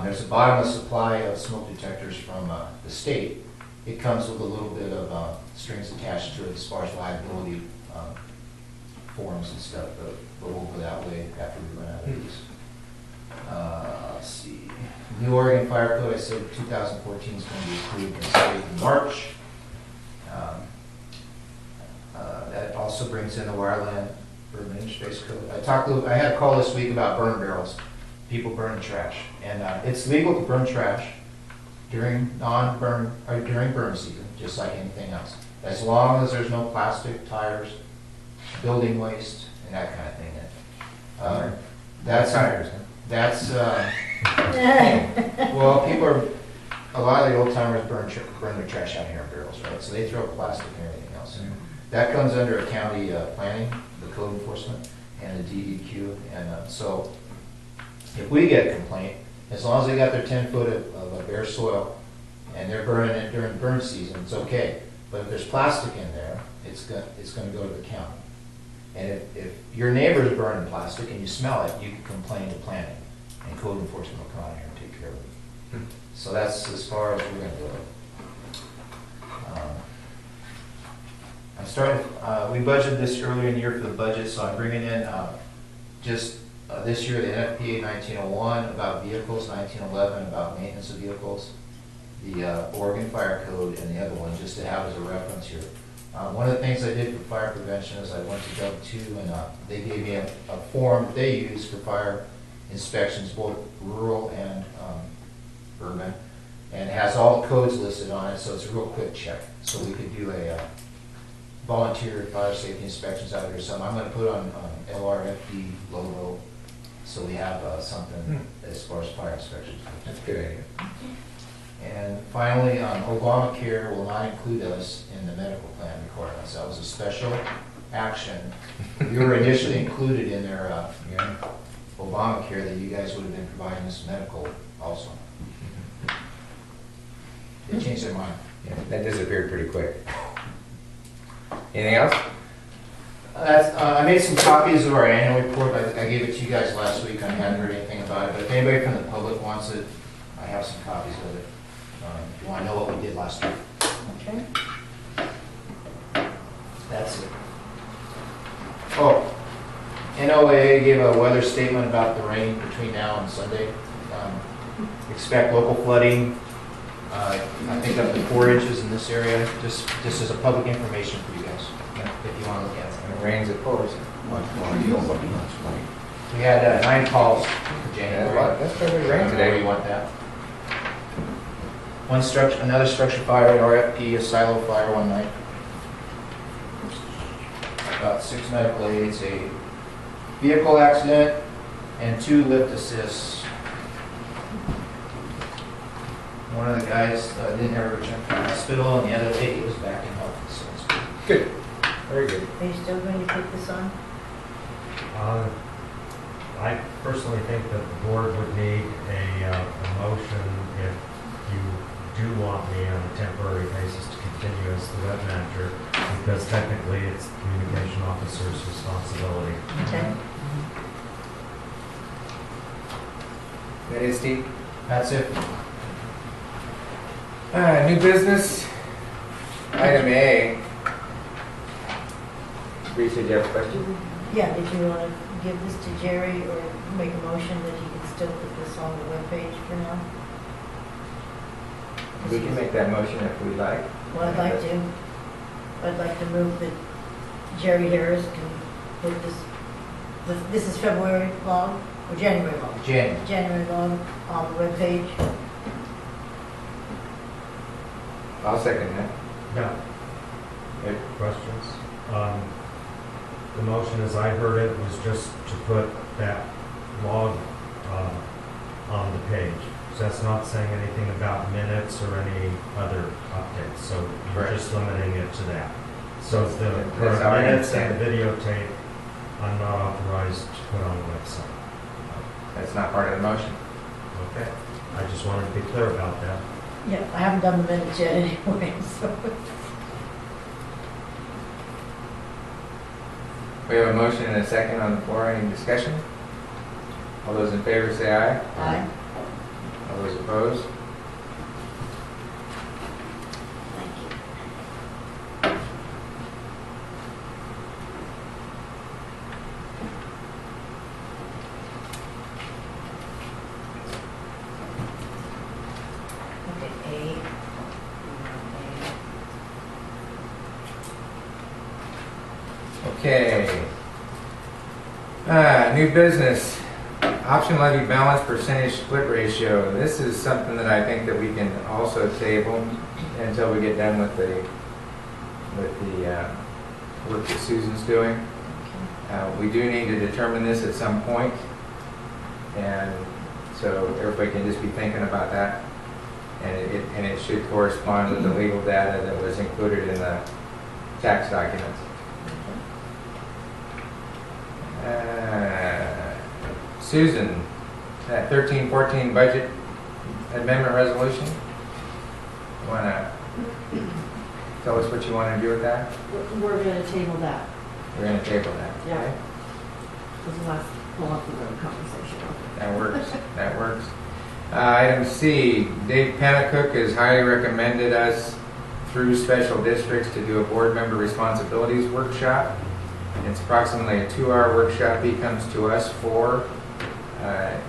There's a bottomless supply of smoke detectors from the state. It comes with a little bit of strings attached to it as far as liability forms and stuff, but we'll go that way after we run out of these. Let's see. New Oregon Fire Code, I said 2014 is going to be approved and started in March. That also brings in the Wireland Urban Interface Code. I had a call this week about burn barrels. People burning trash, and it's legal to burn trash during burn season, just like anything else, as long as there's no plastic, tires, building waste, and that kind of thing. That's tires. That's well, a lot of the old timers burn their trash out here in barrels, right? So they throw plastic and everything else. That comes under a county planning, the code enforcement, and the DEQ. And so if we get a complaint, as long as they got their 10 foot of bare soil and they're burning it during burn season, it's okay. But if there's plastic in there, it's going to go to the county. And if your neighbor's burning plastic and you smell it, you can complain to planning, and code enforcement will come out here and take care of it. So that's as far as we're going to do it. I'm starting. We budgeted this earlier in the year for the budget, so I'm bringing in just this year the NFPA 1901 about vehicles, 1911 about maintenance of vehicles, the Oregon Fire Code, and the other one just to have as a reference here. One of the things I did for fire prevention is I went to Gov2 and they gave me a form that they use for fire inspections, both rural and urban, and it has all the codes listed on it, so it's a real quick check. So we could do a volunteer fire safety inspections out here. So I'm going to put on LRFD logo, so we have something as far as fire inspections. That's a good idea. And finally, Obamacare will not include us in the medical plan requirements. That was a special action. We were initially included in their Obamacare that you guys would have been providing us medical also. They changed their mind. Yeah, that disappeared pretty quick. Anything else? I made some copies of our annual report. I gave it to you guys last week. I hadn't heard anything about it, but if anybody from the public wants it, I have some copies of it. If you want to know what we did last week. Okay. That's it. Oh, NOAA gave a weather statement about the rain between now and Sunday. Expect local flooding. I think up to 4 inches in this area. Just as a public information for you guys, if you want to look at it. When it rains, it pours. We had 9 calls for January. That's probably rain today. We want that. Another structure fire at RFP, a silo fire one night. About 6 medical aids, a vehicle accident, and 2 lift assists. One of the guys didn't ever return from the hospital, and the other lady was back in health, so it's good. Good. Very good. Are you still going to take this on? I personally think that the board would need a motion if you do want me on a temporary basis to continue as the web manager, because technically it's the communication officer's responsibility. Okay. That is Steve. That's it. New business. Item A. Lisa, do you have a question? Yeah, did you want to give this to Jerry or make a motion that he can still put this on the webpage for now? We can make that motion if we like. Well, I'd like to move that Jerry Harris can put this is February log or January log? January log on the webpage. I'll second that. Yeah, If- questions? The motion, as I heard it, was just to put that log on the page. So that's not saying anything about minutes or any other updates, so you're Correct. just limiting it to that. So the That's how I minutes and understand the videotape, I'm not authorized to put on the website. That's not part of the motion. Okay, I just wanted to be clear about that. Yeah, I haven't done the minutes yet anyway, so. We have a motion and a second on the floor. Any discussion? All those in favor say aye. Aye. All those opposed? Thank you. Okay, A. Okay. New business, option levy balance percentage split ratio. This is something that I think that we can also table until we get done with the work that Susan's doing. We do need to determine this at some point, and so everybody can just be thinking about that. And it should correspond with the legal data that was included in the tax documents. Susan, that 13-14 budget amendment resolution, you want to tell us what you want to do with that? We're gonna table that. We're going to table that. Yeah. This is last pull up the road conversation. That works. That works. Item C, Dave Panacook has highly recommended us through special districts to do a board member responsibilities workshop. It's approximately a 2-hour workshop he comes to us for.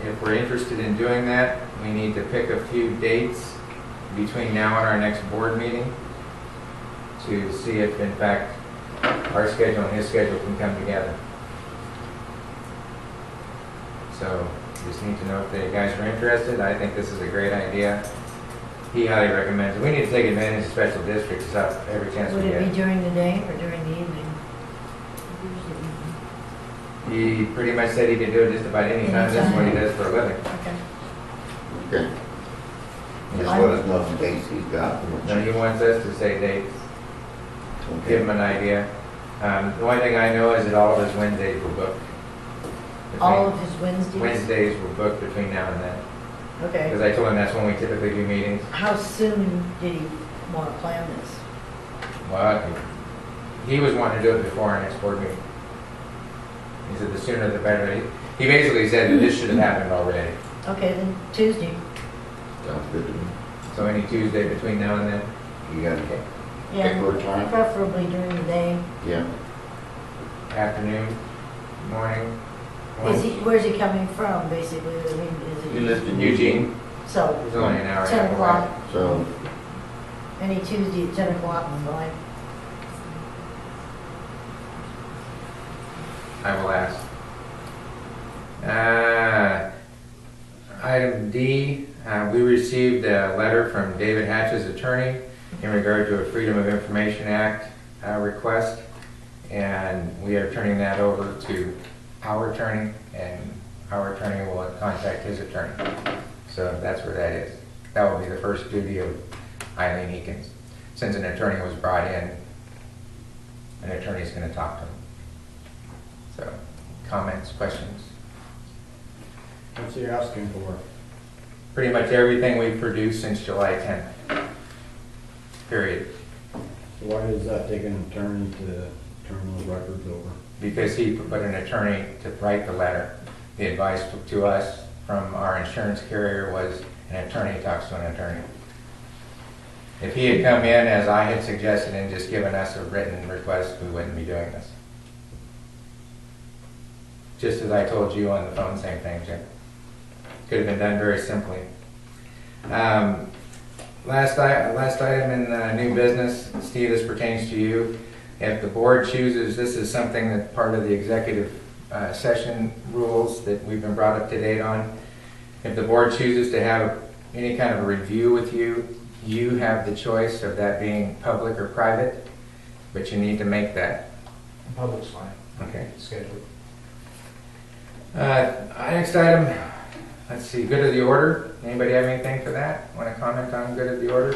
If we're interested in doing that, we need to pick a few dates between now and our next board meeting to see if in fact our schedule and his schedule can come together. So just need to know if the guys are interested. I think this is a great idea. He highly recommends it. We need to take advantage of special districts every chance we Would it be get. during the day or during the evening? He pretty much said he could do it just about any time. This is what he does for a living. Okay. Okay. Just let us know the dates he's got. No, he wants us to say dates, give him an idea. The only thing I know is that all of his Wednesdays were booked. All of his Wednesdays? Wednesdays were booked between now and then. Okay. Because I told him that's when we typically do meetings. How soon did he want to plan this? Well, he was wanting to do it before our next board meeting. He said the sooner the better. He basically said that this should have happened already. Okay, then Tuesday. Sounds good to me. So any Tuesday between now and then. You got it? Yeah, Pick what time? preferably during the day. Yeah. Afternoon, morning. Where's he coming from, basically? I mean, is He it? lives in Eugene. So, It's only an hour. 10 o'clock, So, any Tuesday at 10 o'clock is fine. I will ask. Item D, we received a letter from David Hatch's attorney in regard to a Freedom of Information Act request, and we are turning that over to our attorney, and our attorney will contact his attorney. So that's where that is. That will be the first duty of Eileen Eakins. Since an attorney was brought in, an attorney's going to talk to him. So, comments, questions? What's he asking for? Pretty much everything we've produced since July 10th. Period. So why is that taking a turn to turn those records over? Because he put an attorney to write the letter. The advice to us from our insurance carrier was an attorney talks to an attorney. If he had come in as I had suggested and just given us a written request, we wouldn't be doing this. Just as I told you on the phone, same thing, Jim. Could have been done very simply. Last item in new business, Steve, this pertains to you. If the board chooses, this is something that part of the executive session rules that we've been brought up to date on. If the board chooses to have any kind of a review with you, you have the choice of that being public or private, but you need to make that. Public's fine. Okay. Schedule. Next item, let's see, good of the order. Anybody have anything for that? Want to comment on good of the order?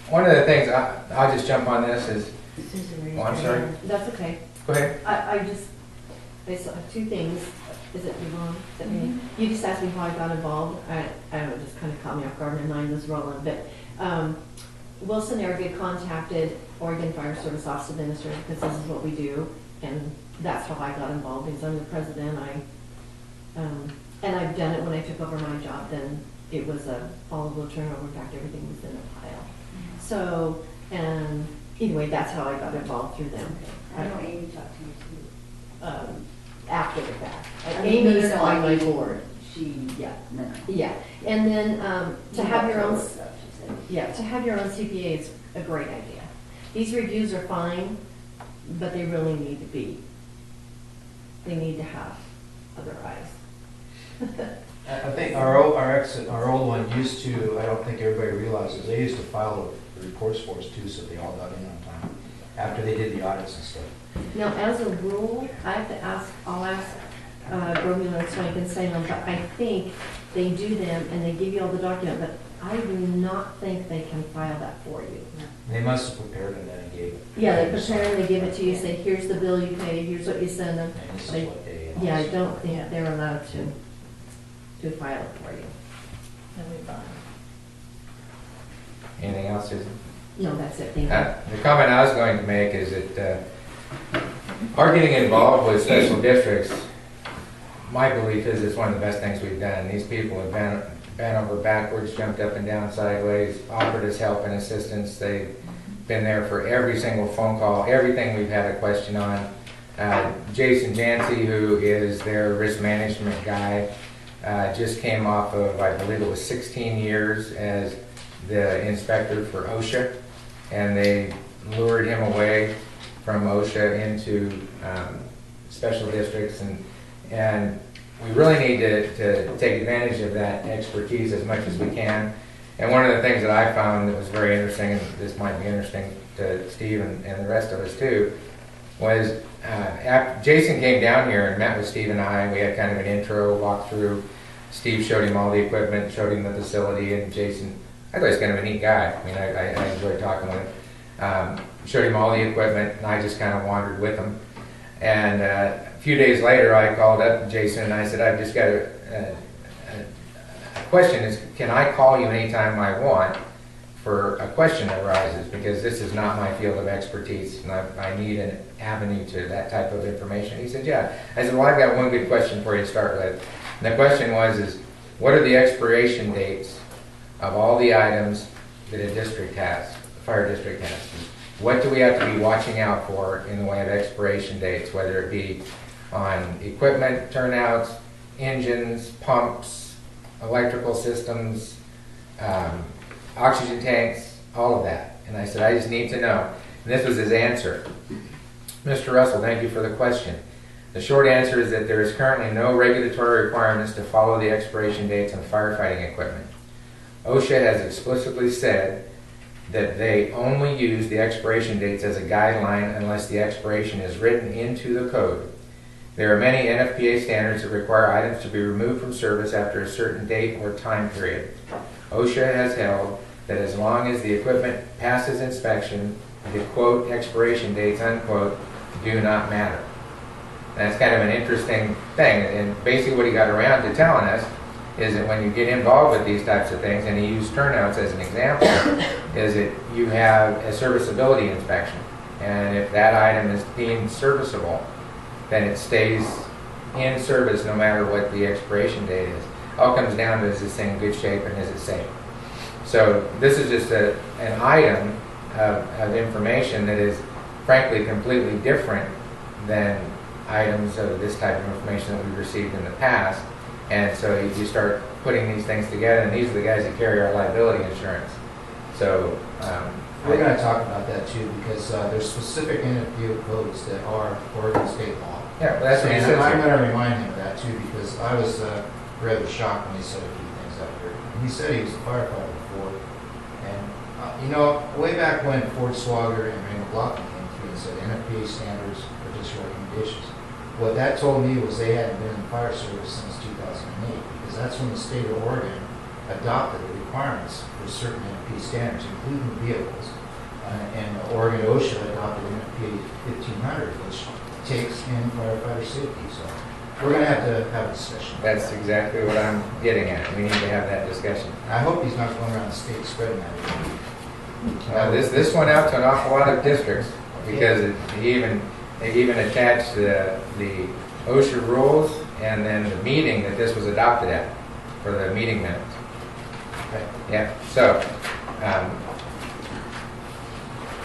One of the things, I'll just jump on this is, Susan, oh, I'm sorry. That's okay. Go ahead. I saw two things. Is it Yvonne? Is it me? You just asked me how I got involved. I don't know, just kind of caught me off guard. My mind was rolling. But Wilson Airgood contacted Oregon Fire Service Office Administrator because this is what we do. And that's how I got involved because I'm the president. And I've done it when I took over my job. Then it was a followable turnover. In fact, everything was in a pile. So, and anyway, that's how I got involved through them. I know Amy talked to you too. After the fact. I mean, Amy's no, on my Amy- board. Yeah, no. Yeah, and then to have your own, Stuff, she said. yeah, to have your own CPA is a great idea. These reviews are fine, but they really need to be. They need to have other eyes. I think our old one used to, I don't think everybody realizes, they used to file the reports for us too, so they all got in on time, after they did the audits and stuff. Now, as a rule, I have to ask, I'll ask Romeo and Swank and say them, but I think they do them and they give you all the document, but I do not think they can file that for you. They must have prepared it and gave it. Yeah, they prepare and they give it to you, say, here's the bill you pay, here's what you send them. And this They- is what they. Yeah, I don't think they're allowed to file it for you. That'll be fine. Anything else, Susan? No, that's it, thank you. The comment I was going to make is that our getting involved with special districts, my belief is it's one of the best things we've done. These people have bent over backwards, jumped up and down sideways, offered us help and assistance. They've been there for every single phone call, everything we've had a question on. Jason Jancy, who is their risk management guy, just came off of, I believe it was 16 years as the inspector for OSHA, and they lured him away from OSHA into special districts, and we really need to take advantage of that expertise as much as we can. And one of the things that I found that was very interesting, and this might be interesting to Steve and the rest of us too, was after Jason came down here and met with Steve and I. We had kind of an intro walkthrough. Steve showed him all the equipment, showed him the facility, and Jason, I thought he was kind of a neat guy. I mean, I enjoyed talking with him. Showed him all the equipment, and I just kind of wandered with him. And a few days later, I called up Jason and I said, I've just got a question. Is can I call you anytime I want for a question that arises? Because this is not my field of expertise, and I need an avenue to that type of information. He said, yeah. I said, well, I've got one good question for you to start with. And the question was, what are the expiration dates of all the items that a district has, a fire district has? What do we have to be watching out for in the way of expiration dates, whether it be on equipment, turnouts, engines, pumps, electrical systems, oxygen tanks, all of that? And I said, I just need to know. And this was his answer. Mr. Russell, thank you for the question. The short answer is that there is currently no regulatory requirements to follow the expiration dates on firefighting equipment. OSHA has explicitly said that they only use the expiration dates as a guideline unless the expiration is written into the code. There are many NFPA standards that require items to be removed from service after a certain date or time period. OSHA has held that as long as the equipment passes inspection, the quote expiration dates unquote do not matter. That's kind of an interesting thing, and basically what he got around to telling us is that when you get involved with these types of things, and he used turnouts as an example, is that you have a serviceability inspection, and if that item is deemed serviceable, then it stays in service no matter what the expiration date is. All comes down to, is this thing in good shape and is it safe? So this is just an item of information that is frankly completely different than items of this type of information that we've received in the past. And so you start putting these things together, and these are the guys that carry our liability insurance. So we're going to talk about that too, because there's specific NFPA codes that are Oregon state law. Yeah, well, that's what he says I'm here. going to remind him of that too, because I was rather shocked when he said a few things out here. he said he was a firefighter before. And, you know, way back when Ford Swagger and Ray McLaughlin came through and said NFPA standards are just recommendations. What that told me was they hadn't been in the fire service since 2008, because that's when the state of Oregon adopted the requirements for certain NFPA standards, including vehicles. And Oregon OSHA adopted NFPA 1500, which takes in firefighter safety. So we're going to have a discussion. That's exactly what I'm getting at. We need to have that discussion. I hope he's not going around the state spreading that. This went out to an awful lot of districts because they even attached the OSHA rules and then the meeting that this was adopted at for the meeting minutes. Okay. Yeah, so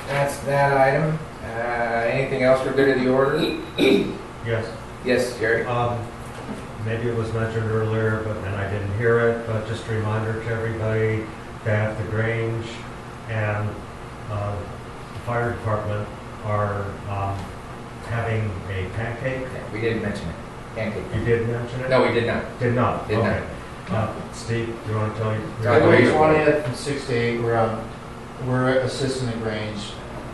that's that item. Anything else for good of the order? Yes. Yes, Jerry? Maybe it was mentioned earlier, and I didn't hear it, but just a reminder to everybody that the Grange and the fire department are having a pancake. We didn't mention it. Pancake. You did mention it? No, we did not. Did not? Did Okay. Steve, do you want to tell you? February 20th from 6 to 8, we're assisting the Grange.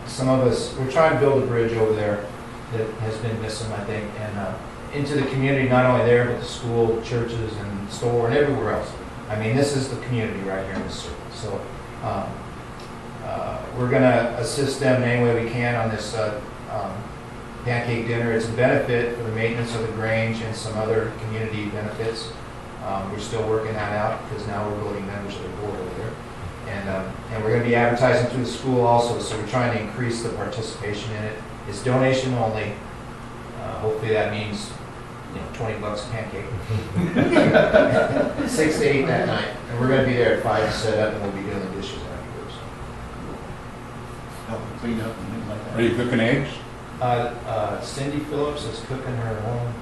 Some of us, we're trying to build a bridge over there that has been missing, I think, and into the community, not only there, but the school, churches, and store, and everywhere else. I mean, this is the community right here in this circle. So we're going to assist them in any way we can on this pancake dinner. It's a benefit for the maintenance of the Grange and some other community benefits. We're still working that out because now we're voting members of the board over there. And we're going to be advertising through the school also, so we're trying to increase the participation in it. It's donation only. Hopefully that means, you know, $20 a pancake. 6 to 8 that night. And we're going to be there at 5 to set up, and we'll be doing the dishes afterwards. Help clean up and things like that. Are you cooking eggs? Cindy Phillips is cooking her own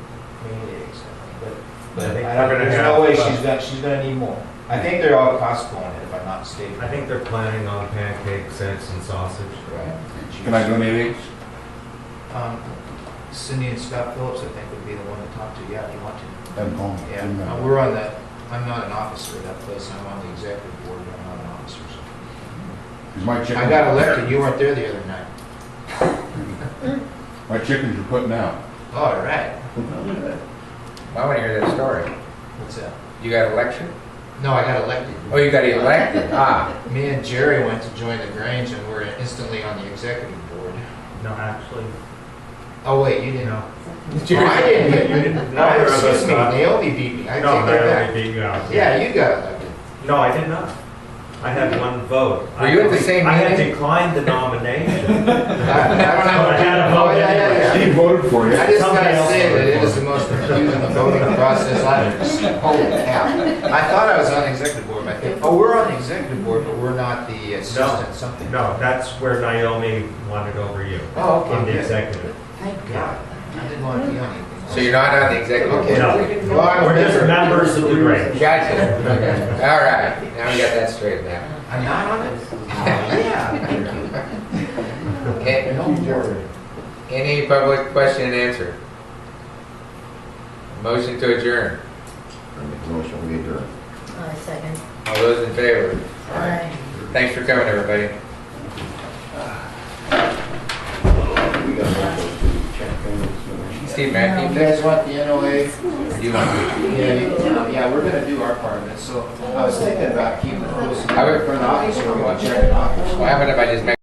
made eggs, I think. But I think I don't, they're gonna there's have, no way she's going to need more. I think they're all Costco in it, if I'm not mistaken. I think they're planning on pancakes, eggs, and sausage. Right. Can I donate eggs? Cindy and Scott Phillips, I think, would be the one to talk to, yeah, if you want to. Have them call me. Yeah, we're on that, I'm not an officer of that place, I'm on the executive board, but I'm not an officer. So. Is my chicken? I got elected, you weren't there the other night. My chickens are putting out. All right. I want to hear that story. What's that? You got elected? No, I got elected. Oh, you got elected. Me and Jerry went to join the Grange and we're instantly on the executive board. No, actually, Oh, wait, you didn't? no. Oh, I didn't. You didn't. No, Neither of us excuse me, got- Naomi beat me. I No, take that Naomi back. beat you out. Yeah, you got elected. No, I did not. I had one vote. Were you at the same I had meeting? declined the nomination. I don't have I had a vote anyway. Steve voted for you. I just Somebody gotta else say that voted it for is the most confusing voting process I've ever seen. Holy cow. I thought I was on the executive board, but I think, oh, we're on the executive board, but we're not the assistant something. No, that's where Naomi wanted over you. Oh, okay, On the good. executive. Thank God. I didn't want to be on anything. So you're not on the executive Okay. board? No. Well, I'm We're just better. members of the Grange. Gotcha. All right. Now we got that straightened out. I'm not on it? Oh, yeah, thank you. Okay. No more. Any public question and answer? Motion to adjourn. I make a motion, we adjourn. I second. All those in favor? Aye. Thanks for coming, everybody. We got those two check payments. Steve You Mackey, guys want the NOA? do you want to? Yeah, we're gonna do our part of it, so I was thinking about keeping those in I would- front of the office, or we want to check it off. What happened if I just make